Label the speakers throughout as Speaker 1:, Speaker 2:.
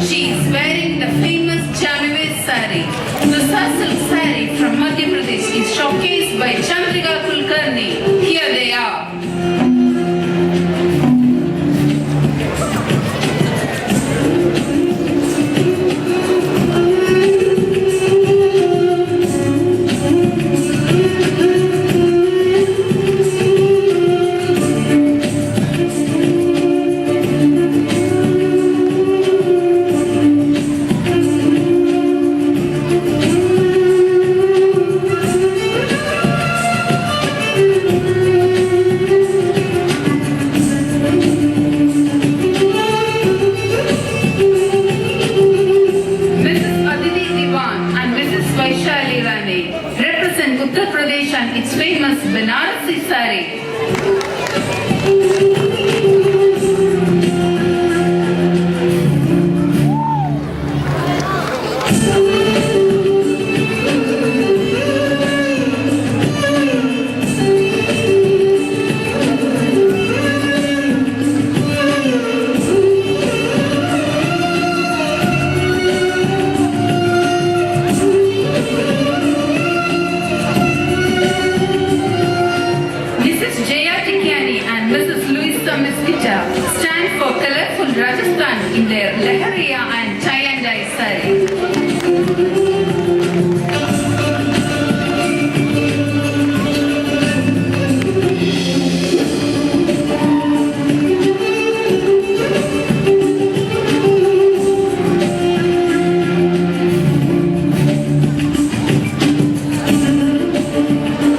Speaker 1: She is wearing the famous Jamived sari. The silk sari from Madhya Pradesh is showcased by Chandrika Kulkarni. Here they are. Represent Uttar Pradesh and its famous Banarasi sari. Stand for colorful Rajasthan in their Lehariya and tie and dye sari.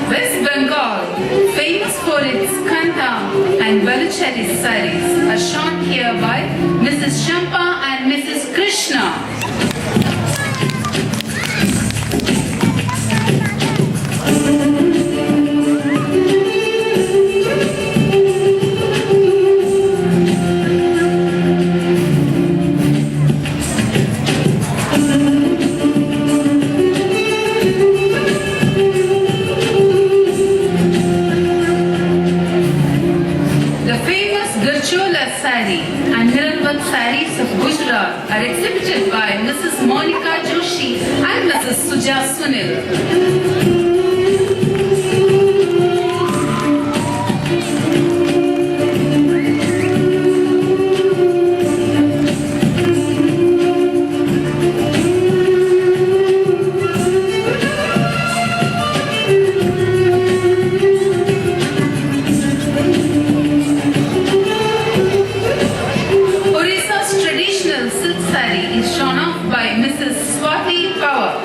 Speaker 1: West Bengal, famous for its Kanta and Baluchari saris, are shown here by Mrs. Shampa and Mrs. Krishna. Sari and mirror-work saris of Gujarat are exhibited by Mrs. Monica Joshi and Mrs. Suja Sunil. Sari is shown off by Mrs. Swati Power.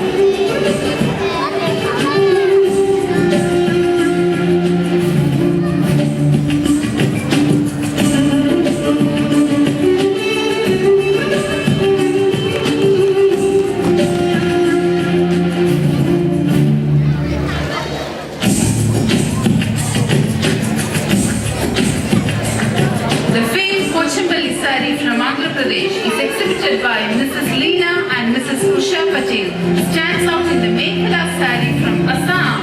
Speaker 1: From Andhra Pradesh is exhibited by Mrs. Leena and Mrs. Usha Patel. Stands out in the Mekhala sari from Assam.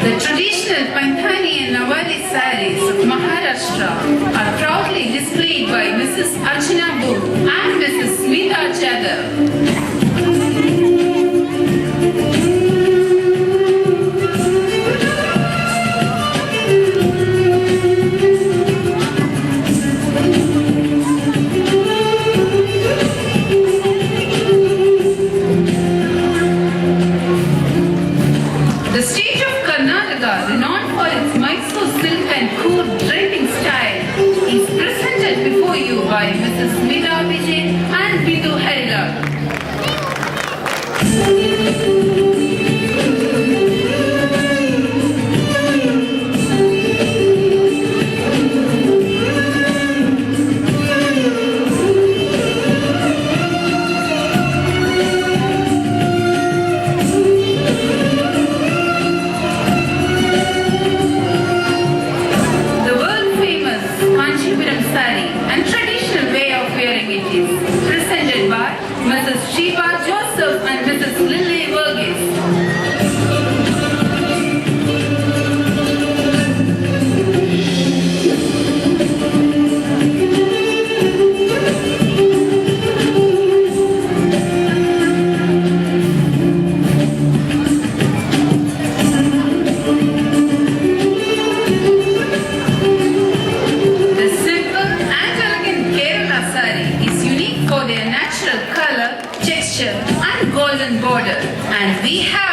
Speaker 1: The traditional Panthani and Nawali saris of Maharashtra are proudly displayed by Mrs. Archana Booth and Mrs. Smita Jadhav. The state of Karnataka, renowned for its Mysore silk and cool draping style, is presented before you by Mrs. Meera Vijay and Bindu Harilal. And we have